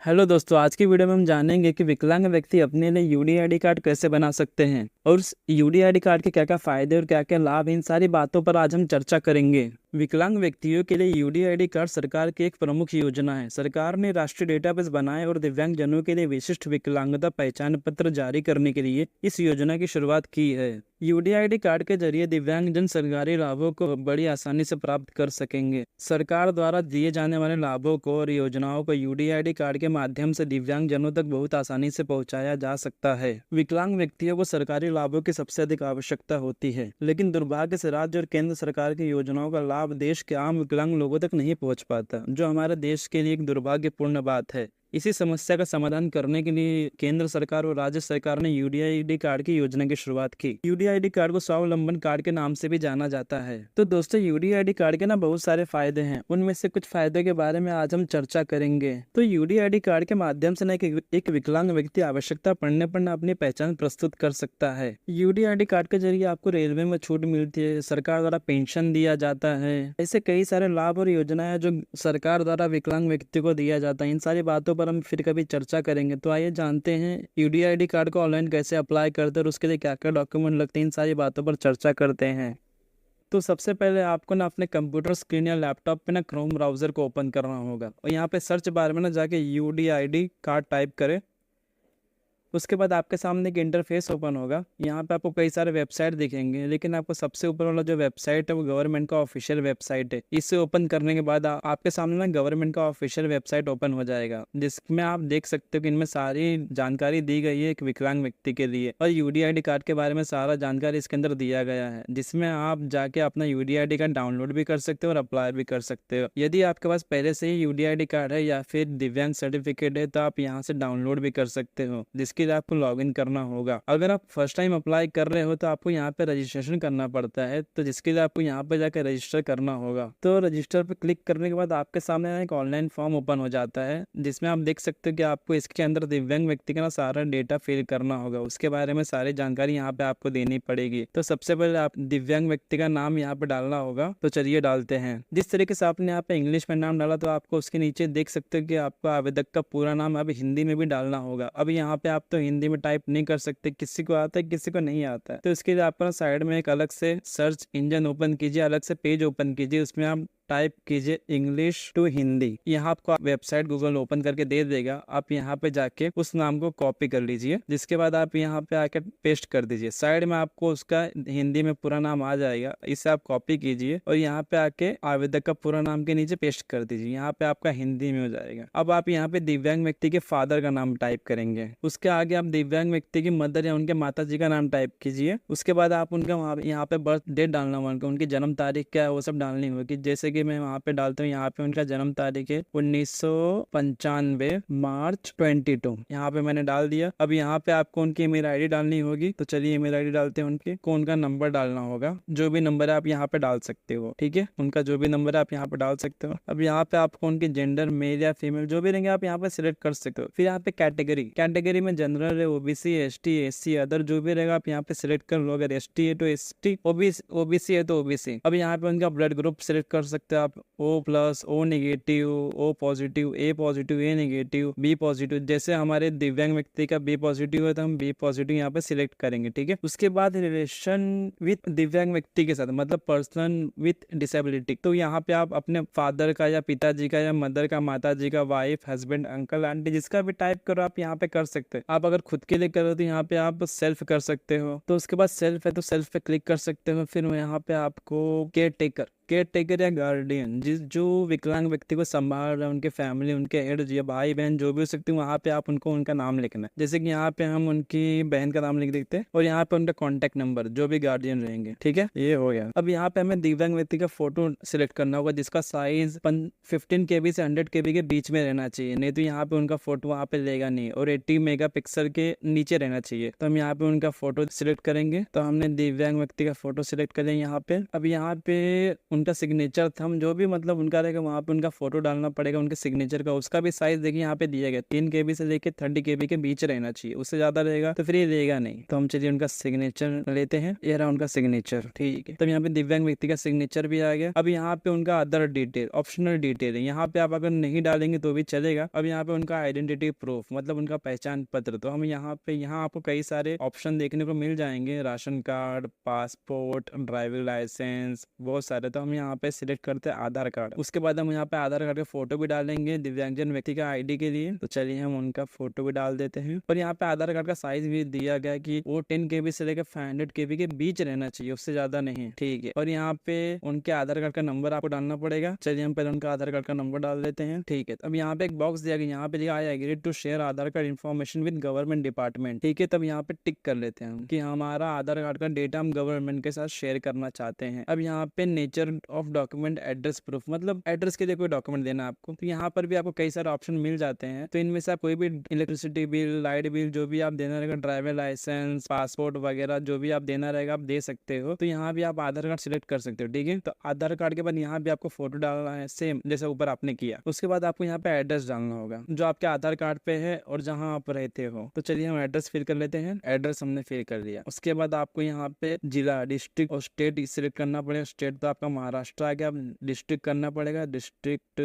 Hello दोस्तों, आज की वीडियो में हम जानेंगे कि विकलांग व्यक्ति अपने लिए यूडीआईडी कार्ड कैसे बना सकते हैं और उस यूडीआईडी कार्ड के क्या क्या फायदे और क्या क्या लाभ, इन सारी बातों पर आज हम चर्चा करेंगे। विकलांग व्यक्तियों के लिए यूडीआईडी कार्ड सरकार की एक प्रमुख योजना है। सरकार ने राष्ट्रीय डेटाबेस बनाए और दिव्यांग जनों के लिए विशिष्ट विकलांगता पहचान पत्र जारी करने के लिए इस योजना की शुरुआत की है। यूडीआईडी कार्ड के जरिए दिव्यांग जन सरकारी लाभों को बड़ी आसानी से प्राप्त कर सकेंगे। सरकार द्वारा दिए जाने वाले लाभों को और योजनाओं को यूडीआईडी कार्ड के माध्यम से दिव्यांग जनों तक बहुत आसानी से पहुंचाया जा सकता है। विकलांग व्यक्तियों को सरकारी लाभों की सबसे अधिक आवश्यकता होती है, लेकिन दुर्भाग्य से राज्य और केंद्र सरकार की योजनाओं का लाभ देश के आम विकलांग लोगों तक नहीं पहुंच पाता, जो हमारे देश के लिए एक दुर्भाग्यपूर्ण बात है। इसी समस्या का समाधान करने के लिए केंद्र सरकार और राज्य सरकार ने यूडीआईडी कार्ड की योजना की शुरुआत की। यूडीआईडी कार्ड को स्वावलंबन कार्ड के नाम से भी जाना जाता है। तो दोस्तों, यूडीआईडी कार्ड के ना बहुत सारे फायदे हैं। उनमें से कुछ फायदों के बारे में आज हम चर्चा करेंगे। तो यूडीआईडी कार्ड के माध्यम से एक विकलांग व्यक्ति आवश्यकता पड़ने पर अपनी पहचान प्रस्तुत कर सकता है। यूडीआईडी कार्ड के जरिए आपको रेलवे में छूट मिलती है, सरकार द्वारा पेंशन दिया जाता है। ऐसे कई सारे लाभ और योजनाएं जो सरकार द्वारा विकलांग व्यक्ति को दिया जाता है। इन सारी बातों पर हम फिर कभी चर्चा करेंगे। तो आइए जानते हैं यूडीआईडी कार्ड को ऑनलाइन कैसे अप्लाई करते हैं और उसके लिए क्या क्या डॉक्यूमेंट लगते हैं। इन सारी बातों पर चर्चा करते हैं। तो सबसे पहले आपको ना अपने कंप्यूटर स्क्रीन या लैपटॉप पे ना क्रोम ब्राउजर को ओपन करना होगा और यहाँ पे सर्च बार में ना जाके यूडीआईडी कार्ड टाइप करें। उसके बाद आपके सामने एक इंटरफेस ओपन होगा। यहाँ पे आपको कई सारे वेबसाइट दिखेंगे, लेकिन आपको सबसे ऊपर वाला जो वेबसाइट है वो गवर्नमेंट का ऑफिशियल वेबसाइट है। इसे ओपन करने के बाद आपके सामने ना गवर्नमेंट का ऑफिशियल वेबसाइट ओपन हो जाएगा, जिसमें आप देख सकते हो कि इनमें सारी जानकारी दी गई है एक विकलांग व्यक्ति के लिए, और यूडीआईडी कार्ड के बारे में सारा जानकारी इसके अंदर दिया गया है, जिसमें आप जाके अपना यूडीआईडी कार्ड डाउनलोड भी कर सकते हो और अप्लाई भी कर सकते हो। यदि आपके पास पहले से ही यूडीआईडी कार्ड है या फिर दिव्यांग सर्टिफिकेट है तो आप यहाँ से डाउनलोड भी कर सकते हो, जिसके लिए आपको लॉगिन करना होगा। अगर आप फर्स्ट टाइम अप्लाई कर रहे हो तो आपको यहाँ पे रजिस्ट्रेशन करना पड़ता है, तो जिसके लिए आपको यहाँ पे जाकर रजिस्टर करना होगा। तो रजिस्टर पे क्लिक करने के बाद आपके सामने एक ऑनलाइन फॉर्म ओपन हो जाता है, जिसमें आप देख सकते हो कि आपको इसके अंदर दिव्यांग व्यक्ति का सारा डेटा फिल करना होगा। उसके बारे में सारी जानकारी यहाँ पे आपको देनी पड़ेगी। तो सबसे पहले आप दिव्यांग व्यक्ति का नाम यहाँ पे डालना होगा। तो चलिए डालते हैं। जिस तरीके से आपने यहाँ पे इंग्लिश में नाम डाला, तो आपको उसके नीचे देख सकते हो कि आपको आवेदक का पूरा नाम अब हिंदी में भी डालना होगा। अब यहाँ पे आप तो हिंदी में टाइप नहीं कर सकते, किसी को आता है किसी को नहीं आता है। तो इसके लिए आप साइड में एक अलग से सर्च इंजन ओपन कीजिए, अलग से पेज ओपन कीजिए, उसमें आप टाइप कीजिए इंग्लिश टू हिंदी। यहाँ आपको वेबसाइट गूगल ओपन करके दे देगा। आप यहाँ पे जाके उस नाम को कॉपी कर लीजिए, जिसके बाद आप यहाँ पे आके पेस्ट कर दीजिए। साइड में आपको उसका हिंदी में पूरा नाम आ जाएगा, इसे आप कॉपी कीजिए और यहाँ पे आके आवेदक का पूरा नाम के नीचे पेस्ट कर दीजिए। यहाँ पे आपका हिंदी में हो जाएगा। अब आप यहाँ पे दिव्यांग व्यक्ति के फादर का नाम टाइप करेंगे। उसके आगे आप दिव्यांग व्यक्ति की मदर या उनके माता जी का नाम टाइप कीजिए। उसके बाद आप उनका यहाँ पे बर्थ डेट डालना होगा, उनकी जन्म तारीख क्या है वो सब डालनी होगी। जैसे कि मैं वहाँ पे डालता हूँ, यहाँ पे उनका जन्म तारीख है 1995 मार्च 22। यहाँ पे मैंने डाल दिया। अब यहाँ पे आपको उनकी ईमेल आईडी डालनी होगी। तो चलिए ईमेल आईडी डालते हैं उनके को। उनका नंबर डालना होगा, जो भी नंबर है आप यहाँ पे डाल सकते हो। ठीक है, उनका जो भी नंबर है आप यहाँ पे डाल सकते हो। अब यहाँ पे आपको उनके जेंडर मेल या फीमेल जो भी रहेंगे आप यहाँ पे सिलेक्ट कर सकते हो। फिर यहाँ पे कैटेगरी में जनरल है, ओबीसी, एसटी, एससी, अदर जो भी रहेगा आप यहाँ पे सिलेक्ट कर लो। अगर एसटी है तो एसटी, ओबीसी है तो ओबीसी। अब यहाँ पे उनका ब्लड ग्रुप सिलेक्ट कर सकते हो आप, O plus, O negative, O positive, A positive, A negative, B positive. जैसे हमारे दिव्यांग व्यक्ति का बी पॉजिटिव है तो हम बी पॉजिटिव यहाँ पे सिलेक्ट करेंगे। ठीक है, उसके बाद रिलेशन विथ दिव्यांग व्यक्ति के साथ, मतलब पर्सन विथ डिसेबिलिटी। तो यहाँ पे आप अपने फादर का या पिताजी का या मदर का, माता जी का, वाइफ, हस्बैंड, अंकल, आंटी, जिसका भी टाइप करो आप यहाँ पे कर सकते हो। आप अगर खुद के लिए करो तो यहाँ पे आप सेल्फ कर सकते हो। तो उसके बाद सेल्फ है तो सेल्फ पे क्लिक कर सकते हो। फिर यहाँ पे आपको केयर टेकर या गार्डियन, जो विकलांग व्यक्ति को संभाल रहे हैं, उनके फैमिली, उनके हेड या भाई बहन जो भी हो सकते हैं, वहाँ पे आप उनको उनका नाम लिखना है। जैसे कि यहाँ पे हम उनकी बहन का नाम लिख देते हैं और यहाँ पे उनका कॉन्टेक्ट नंबर जो भी गार्डियन रहेंगे। ठीक है, ये हो गया। अब यहाँ पे हमें दिव्यांग व्यक्ति का फोटो सिलेक्ट करना होगा, जिसका साइज 15 KB से 100 KB के बीच में रहना चाहिए, नहीं तो यहाँ पे उनका फोटो वहाँ पे लेगा नहीं, और 80 मेगापिक्सल के नीचे रहना चाहिए। तो हम यहाँ पे उनका फोटो सिलेक्ट करेंगे। तो हमने दिव्यांग व्यक्ति का फोटो सिलेक्ट करें यहाँ पे। अब यहाँ पे उनका सिग्नेचर थंब जो भी मतलब उनका रहेगा वहाँ पे उनका फोटो डालना पड़ेगा उनके सिग्नेचर का। उसका भी साइज देखिए यहाँ पे दिया गया 3 KB से लेके 30 KB के बीच रहना चाहिए, उससे ज्यादा रहेगा तो फिर ये देगा नहीं। तो हम चलिए उनका सिग्नेचर लेते हैं, ये रहा उनका सिग्नेचर, ठीक है। तब यहाँ पे दिव्यांग व्यक्ति का सिग्नेचर भी आ गया। अब यहाँ पे उनका अदर डिटेल ऑप्शनल डिटेल है, यहाँ पे आप अगर नहीं डालेंगे तो भी चलेगा। अब यहाँ पे उनका आइडेंटिटी प्रूफ मतलब उनका पहचान पत्र, तो हम यहाँ आपको कई सारे ऑप्शन देखने को मिल जाएंगे, ration card, passport, driving licence, बहुत सारे। तो हम यहाँ पे सिलेक्ट करते हैं आधार कार्ड। उसके बाद हम यहाँ पे आधार कार्ड का फोटो भी डालेंगे दिव्यांगजन व्यक्ति का ID के लिए। तो चलिए हम उनका फोटो भी डाल देते हैं। और यहाँ पे आधार कार्ड का साइज भी दिया गया कि वो 10 KB से लेकर 500 KB के बीच रहना चाहिए, उससे ज्यादा नहीं, ठीक है। और यहाँ पे उनके आधार कार्ड का नंबर आपको डालना पड़ेगा। चलिए हम पहले उनका आधार कार्ड का नंबर डाल देते हैं, ठीक है। अब यहाँ पे एक बॉक्स दिया गया, यहाँ पे लिखा I agree to share Aadhaar card information with government department, ठीक है। तब यहाँ पे टिक कर लेते हैं कि हमारा आधार कार्ड का डेटा हम गवर्नमेंट के साथ शेयर करना चाहते हैं। अब यहाँ पे nature of document address proof मतलब एड्रेस के लिए कोई डॉक्यूमेंट देना है आपको, तो यहाँ पर भी आपको कई सारे ऑप्शन मिल जाते हैं। तो इनमें से आप कोई भी इलेक्ट्रिसिटी बिल, लाइट बिल जो भी आप देना रहेगा, ड्राइविंग लाइसेंस, पासपोर्ट वगैरह जो भी आप देना रहेगा आप दे सकते हो। तो यहाँ भी आप आधार कार्ड सिलेक्ट कर सकते हो, ठीक है। तो आधार कार्ड के बाद यहाँ भी आपको फोटो डालना है सेम जैसे ऊपर आपने किया। उसके बाद आपको यहाँ पे एड्रेस डालना होगा जो आपके आधार कार्ड पे है और जहाँ आप रहते हो। तो चलिए हम एड्रेस फिल कर लेते हैं। एड्रेस हमने फिल कर लिया। उसके बाद आपको यहाँ पे जिला, डिस्ट्रिक्ट और स्टेट सिलेक्ट करना पड़ेगा। स्टेट तो आपका महाराष्ट्र आ गया, डिस्ट्रिक्ट करना पड़ेगा, डिस्ट्रिक्ट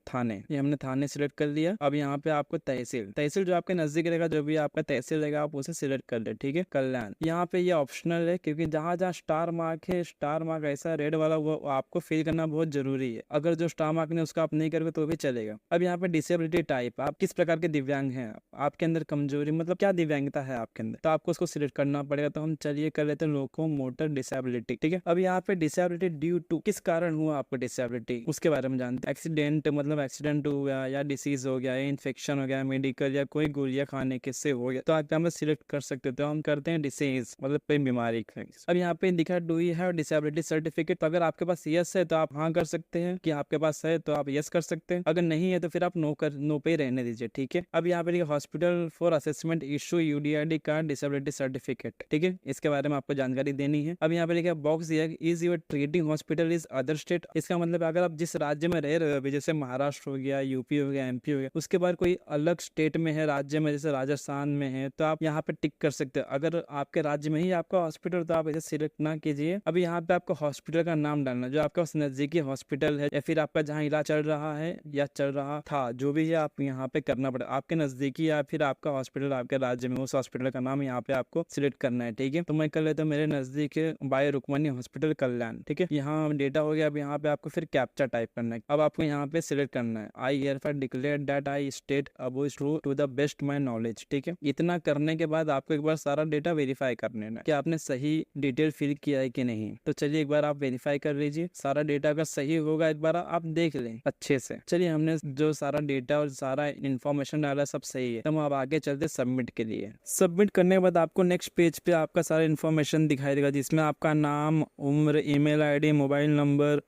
थाने, ये हमने थाने सिलेक्ट कर लिया। अब यहाँ पे आपको तहसील जो आपके नजदीक रहेगा, जो भी आपका तहसील रहेगा आप उसे सिलेक्ट कर ले, ठीक है। कल्याण यहाँ पे ये ऑप्शनल है क्योंकि जहाँ जहाँ स्टार मार्क है, स्टार मार्क ऐसा रेड वाला, वो आपको फिल करना बहुत जरूरी है। अगर जो स्टार मार्क ने उसका आप नहीं करोगे तो भी चलेगा। अब यहाँ पे डिसेबिलिटी टाइप, आप किस प्रकार के दिव्यांग हैं, आपके अंदर कमजोरी मतलब क्या दिव्यांगता है आपके अंदर, तो आपको उसको सिलेक्ट करना पड़ेगा। तो हम चलिए कर लेते हैं लोको मोटर डिसेबिलिटी, ठीक है। अब यहाँ पे डिसेबिलिटी ड्यू टू किस कारण हुआ आपको डिसेबिलिटी, उसके बारे में जानते हैं। एक्सीडेंट मतलब एक्सीडेंट हो गया या डिसीज हो गया या इन्फेक्शन हो गया मेडिकल या कोई गोलियां खाने किससे हो गया, तो आप यहाँ पे सिलेक्ट कर सकते हो। तो हम करते हैं डिसीज मतलब कोई बीमारी। अब यहाँ पे दिखा do you have disability certificate, तो अगर आपके पास यस है तो आप हाँ कर सकते हैं कि आपके पास है तो आप यस कर सकते हैं। अगर नहीं है तो फिर आप नो पे रहने दीजिए, ठीक है। अब यहाँ पे hospital for assessment issue UDID card disability certificate, ठीक है, इसके बारे में आपको जानकारी देनी है। अब यहाँ पे लिखा बॉक्स दिया is your treating hospital is other state, इसका मतलब अगर आप जिस राज्य में रह रहे हो, जैसे महाराष्ट्र हो गया, यूपी हो गया, MP हो गया, उसके बाद कोई अलग स्टेट में है, राज्य में, जैसे राजस्थान में है, तो आप यहाँ पे टिक कर सकते हो। अगर आपके राज्य में ही आपका हॉस्पिटल तो आप इसे सिलेक्ट ना कीजिए। अब यहाँ पे आपको हॉस्पिटल का नाम डालना जो आपका नजदीकी हॉस्पिटल है या फिर आपका जहाँ इलाज चल रहा है या चल रहा था, जो भी है आप यहाँ पे करना पड़ेगा। आपके नजदीकी या फिर आपका हॉस्पिटल आपके राज्य में, उस हॉस्पिटल का नाम यहाँ पे आपको सिलेक्ट करना है, ठीक है। तो मैं कर लेता हूँ मेरे नजदीक बाय रुक्मणी हॉस्पिटल कल्याण, ठीक है। यहाँ डेटा हो गया। अब यहाँ पे आपको फिर कैप्चा टाइप करना है। अब आपको यहाँ पे सिलेक्ट करना है I hereby declare that I state above true to the best my knowledge, ठीक है। इतना करने के बाद आपको एक बार सारा डेटा वेरीफाई कर लेना कि आपने सही डिटेल फिल किया है कि नहीं। तो चलिए एक बार आप वेरीफाई कर लीजिए, सारा डेटा अगर सही होगा एक बार आप देख लें अच्छे से। चलिए हमने जो सारा डेटा और सारा इन्फॉर्मेशन डाला सब सही है, तो हम अब आगे चलते सबमिट के लिए। सबमिट करने के बाद आपको नेक्स्ट पेज पे आपका सारा इन्फॉर्मेशन दिखाई देगा, जिसमें आपका नाम, उम्र, ईमेल ID, मोबाइल नंबर,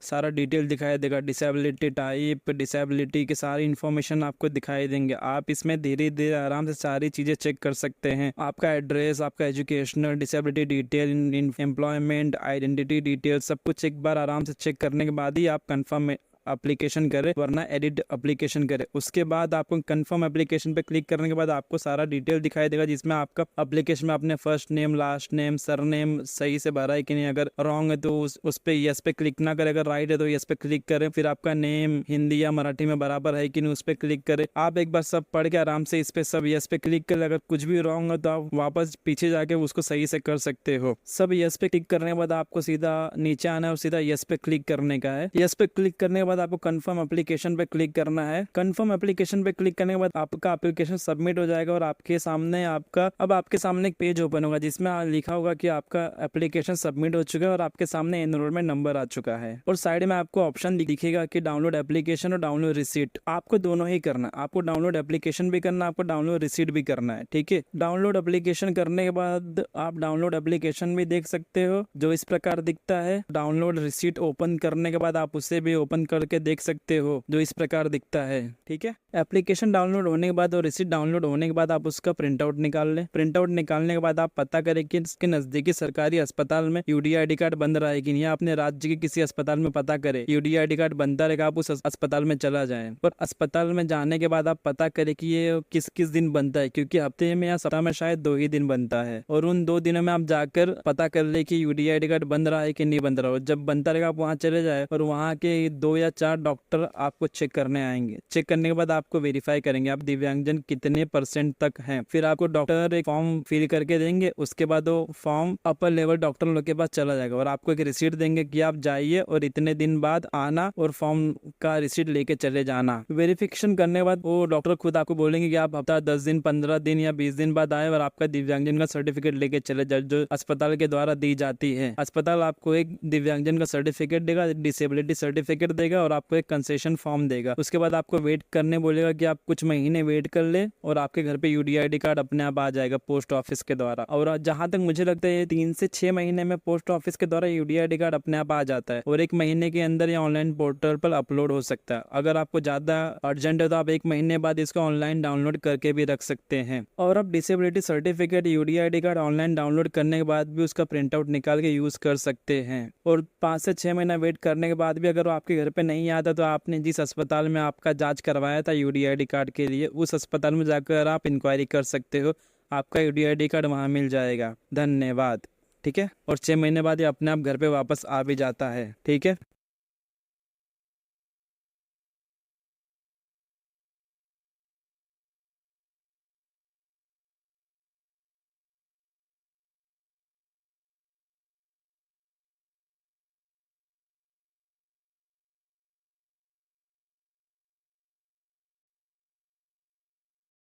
सारा डिटेल दिखाई देगा। डिसेबिलिटी टाइप, डिसेबिलिटी की सारी इन्फॉर्मेशन आपको दिखाई देंगे। आप इसमें धीरे धीरे आराम से सारी चीज़ें चेक कर सकते हैं। आपका एड्रेस, आपका educational, disability detail, employment, identity detail, सब कुछ एक बार आराम से चेक करने के बाद ही आप कंफर्म एप्लीकेशन करें, वरना एडिट एप्लीकेशन करें। उसके बाद आपको कंफर्म एप्लीकेशन पे क्लिक करने के बाद आपको सारा डिटेल दिखाई देगा, जिसमें आपका एप्लीकेशन में आपने first name, last name, surname सही से भरा है कि नहीं। अगर रॉन्ग है तो उस पे यस पे क्लिक ना करें, अगर राइट है तो यस पे क्लिक करें। फिर आपका नेम हिंदी या मराठी में बराबर है कि नहीं, उस पे क्लिक करें। आप एक बार सब पढ़ के आराम से इस पे सब यस पे क्लिक करें। अगर कुछ भी रॉन्ग है तो आप वापस पीछे जाके उसको सही से कर सकते हो। सब यस पे क्लिक करने के बाद आपको सीधा नीचे आना है और सीधा यस पे क्लिक करने का है। यस पे क्लिक करने के बाद आपको कंफर्म एप्लीकेशन पे क्लिक करना है। कंफर्म एप्लीकेशन पे क्लिक करने के बाद आपका एप्लीकेशन सबमिट हो जाएगा और आपके सामने एक पेज ओपन होगा, जिसमें लिखा होगा कि आपका एप्लीकेशन सबमिट हो चुका है और आपके सामने एनरोलमेंट नंबर आ चुका है। और साइड में आपको ऑप्शन दिखेगा कि डाउनलोड एप्लीकेशन और डाउनलोड रिसीट। आपको दोनों ही करना, आपको डाउनलोड एप्लीकेशन भी करना, आपको डाउनलोड रिसीट भी करना है, ठीक है। डाउनलोड एप्लीकेशन करने के बाद आप डाउनलोड एप्लीकेशन भी देख सकते हो, जो इस प्रकार दिखता है। डाउनलोड रिसीट ओपन करने के बाद आप उसे भी ओपन करके करके देख सकते हो, जो इस प्रकार दिखता है। ठीक है, एप्लीकेशन डाउनलोड होने के बाद और रिसीट डाउनलोड होने के बाद आप उसका प्रिंट आउट निकाल लें। प्रिंट आउट निकालने के बाद आप पता करें कि इसके नजदीकी सरकारी अस्पताल में यूडीआई ID कार्ड बन रहा है कि नहीं। अपने राज्य के किसी अस्पताल में पता करें, यूडीआई ID कार्ड बनता रहेगा, आप उस अस्पताल में चला जाएं। और अस्पताल में जाने के बाद आप पता करें कि ये किस किस दिन बनता है, क्योंकि हफ्ते में या सप्ताह में शायद 2 ही दिन बनता है। और उन 2 दिनों में आप जाकर पता कर ले कि यूडीआई ID कार्ड बन रहा है कि नहीं बन रहा हो। जब बनता रहेगा आप वहाँ चले जाए और वहाँ के 2 या 4 डॉक्टर आपको चेक करने आएंगे। चेक करने के बाद आपको वेरीफाई करेंगे आप दिव्यांगजन कितने % तक हैं। फिर आपको डॉक्टर एक फॉर्म फिल करके देंगे। उसके बाद वो फॉर्म अपर लेवल डॉक्टर लोग के पास चला जाएगा और आपको एक रिसीट देंगे कि आप जाइए और इतने दिन बाद आना और फॉर्म का रिसीट लेके चले जाना। वेरिफिकेशन करने के बाद वो डॉक्टर खुद आपको बोलेंगे कि आप हफ्ता 10 दिन 15 दिन या 20 दिन बाद आए और आपका दिव्यांगजन का सर्टिफिकेट लेके चले जाए, जो अस्पताल के द्वारा दी जाती है। अस्पताल आपको एक दिव्यांगजन का सर्टिफिकेट देगा, डिसेबिलिटी सर्टिफिकेट देगा और आपको एक कंसेशन फॉर्म देगा। उसके बाद आपको वेट करने बोलेगा कि आप कुछ महीने वेट कर ले और आपके घर पे यूडीआई ID कार्ड अपने आप आ जाएगा पोस्ट ऑफिस के द्वारा। और जहां तक मुझे लगता है 3 से 6 महीने में पोस्ट ऑफिस के द्वारा यूडीआई ID कार्ड अपने आप आ जाता है और 1 महीने के अंदर ये ऑनलाइन पोर्टल पर अपलोड हो सकता है। अगर आपको ज्यादा अर्जेंट है तो आप 1 महीने बाद इसको ऑनलाइन डाउनलोड करके भी रख सकते हैं। और आप disability certificate UDI ID card online download करने के बाद भी उसका प्रिंट आउट निकाल के यूज कर सकते हैं। और 5 से 6 महीना वेट करने के बाद भी अगर वो आपके घर पे नहीं आता तो आपने जिस अस्पताल में आपका जांच करवाया था यूडीआई ID कार्ड के लिए, उस अस्पताल में जाकर आप इंक्वायरी कर सकते हो। आपका यूडीआई ID कार्ड वहाँ मिल जाएगा। धन्यवाद। ठीक है, और 6 महीने बाद ये अपने आप घर पे वापस आ भी जाता है। ठीक है।